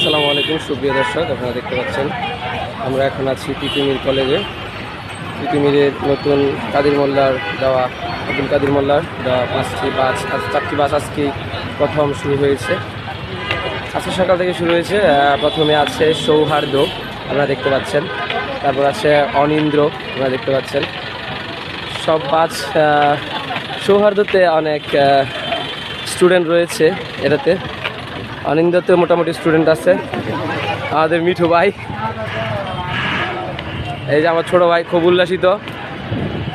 আসসালামু আলাইকুম সুপ্রিয় দর্শক, আপনারা দেখতে পাচ্ছেন আমরা এখন আছি তিতুমির কলেজে। তিতুমিরের নতুন কাদির মোল্লার দেওয়া, আব্দুল কাদির মোল্লার দেওয়া 4টি বাস আজকে প্রথম শুরু হয়েছে। আজকে সকাল থেকে শুরু হয়েছে। প্রথমে আছে সৌহার্দ্য, আপনারা দেখতে পাচ্ছেন। তারপর আছে অনিন্দ্র, আপনারা দেখতে পাচ্ছেন। সব বাস সৌহার্দ্যতে অনেক স্টুডেন্ট রয়েছে। এটাতে অনিন্দ্যতে মোটামুটি স্টুডেন্ট আছে। আমাদের মিঠু ভাই, এই যে আমার ছোট ভাই, খুব উল্লাসিত।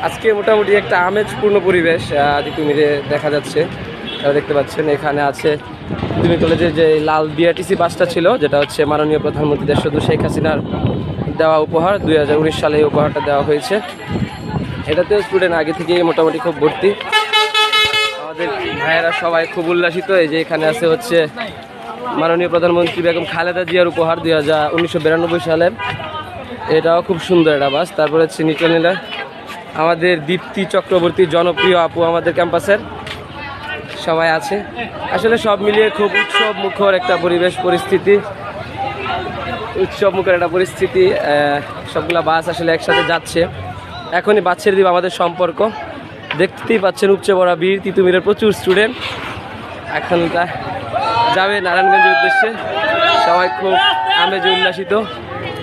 আজকে মোটামুটি একটা আমেজপূর্ণ পরিবেশ তিতুমিরে দেখা যাচ্ছে। তারা দেখতে পাচ্ছেন এখানে আছে তিতুমির কলেজে যে লাল বিআরটিসি বাসটা ছিল, যেটা হচ্ছে মাননীয় প্রধানমন্ত্রী দেশবন্ধু শেখ হাসিনার দেওয়া উপহার। 2019 সালে এই উপহারটা দেওয়া হয়েছে। এটাতেও স্টুডেন্ট আগে থেকেই মোটামুটি খুব ভর্তি। আমাদের ভাইয়েরা সবাই খুব উল্লাসিত। এই যে এখানে আছে হচ্ছে মাননীয় প্রধানমন্ত্রী বেগম খালেদা জিয়ার উপহার 1992 সালের। এটাও খুব সুন্দর একটা বাস। তারপরে হচ্ছে নিচে নিলে আমাদের দীপ্তি চক্রবর্তী, জনপ্রিয় আপু আমাদের ক্যাম্পাসের, সবাই আছে। আসলে সব মিলিয়ে খুব উৎসব মুখর একটা পরিস্থিতি। সবগুলা বাস আসলে একসাথে যাচ্ছে। এখনই বাস ছেড়ে দিব আমাদের সম্পর্ক। দেখতেই পাচ্ছেন উপচে পড়া বীর তিতুমিরের প্রচুর স্টুডেন্ট এখন যাবে নারায়ণগঞ্জের উদ্দেশ্যে। সবাই খুব আমেজে উল্লাসিত।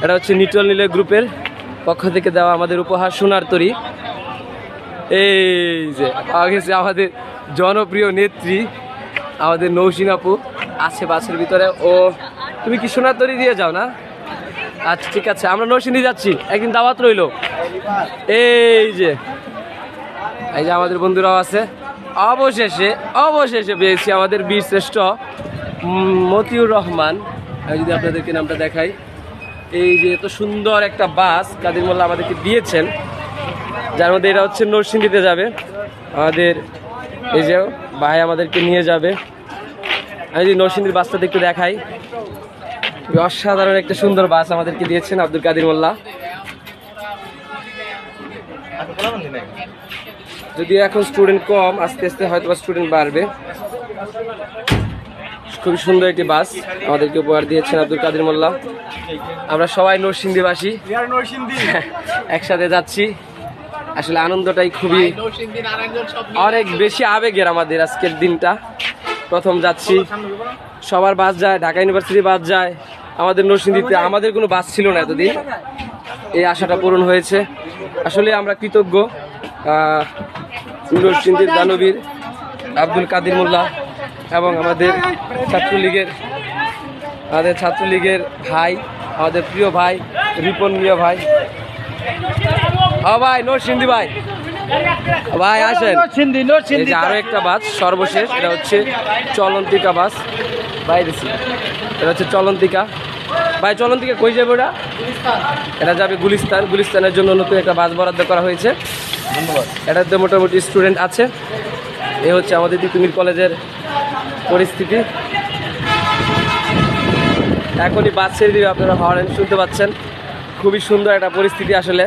এটা হচ্ছে নিটল নীলের গ্রুপের পক্ষ থেকে দেওয়া আমাদের উপহার সোনার তরী। এই যে পাওয়া গেছে আমাদের জনপ্রিয় নেত্রী, আমাদের নৌসিন আপু আছে বাসের ভিতরে। ও তুমি কি সোনার তরী দিয়ে যাও না? আচ্ছা ঠিক আছে, আমরা নৌসিনি যাচ্ছি, একদিন দাওয়াত রইল। এই যে আমাদের বন্ধুরাও আছে। অবশেষে পেয়েছি আমাদের বীর শ্রেষ্ঠ মতিউর রহমান। আমি যদি আপনাদেরকে নামটা দেখাই, এই যে এত সুন্দর একটা বাস কাদির মোল্লা আমাদেরকে দিয়েছেন, যার মধ্যে এটা হচ্ছে নরসিংদীতে যাবে। আমাদের এই যে ভাই আমাদেরকে নিয়ে যাবে। আমি যদি নরসিংদীর বাসটা একটু দেখাই, অসাধারণ একটা সুন্দর বাস আমাদেরকে দিয়েছেন আব্দুল কাদির মোল্লা। যদি এখন স্টুডেন্ট কম, আস্তে আস্তে হয়তো স্টুডেন্ট বাড়বে। খুবই সুন্দর একটি বাস আমাদেরকে উপহার দিয়েছেন আব্দুল কাদির মোল্লা। আমরা সবাই নরসিংদীবাসী, একসাথে যাচ্ছি। আসলে আনন্দটাই খুবই অনেক বেশি আবেগের আমাদের আজকের দিনটা। প্রথম যাচ্ছি, সবার বাস যায়, ঢাকা ইউনিভার্সিটি বাস যায়। আমাদের নরসিংদীতে আমাদের কোনো বাস ছিল না এতদিন, এই আশাটা পূরণ হয়েছে। আসলে আমরা কৃতজ্ঞ নরসিংদীর দানবীর আব্দুল কাদির মোল্লা এবং আমাদের ছাত্রলীগের ভাই, আমাদের প্রিয় ভাই রিপন মিয়া ভাই। ভাই নরসিংদী ভাই আসেন। আরো একটা বাস সর্বশেষ, এটা হচ্ছে চলন্তিকা বাস। এটা হচ্ছে চলন্তিকা। ভাই চলন্তিকা কই যাবে? এটা যাবে গুলিস্তানের জন্য নতুন একটা বাস বরাদ্দ করা হয়েছে। এটাতে মোটামুটি স্টুডেন্ট আছে। এ হচ্ছে আমাদের তিতুমির কলেজের পরিস্থিতি। এখনই বাস ছেড়ে দিবে, আপনারা হর্ন শুনতে পাচ্ছেন। খুবই সুন্দর একটা পরিস্থিতি আসলে।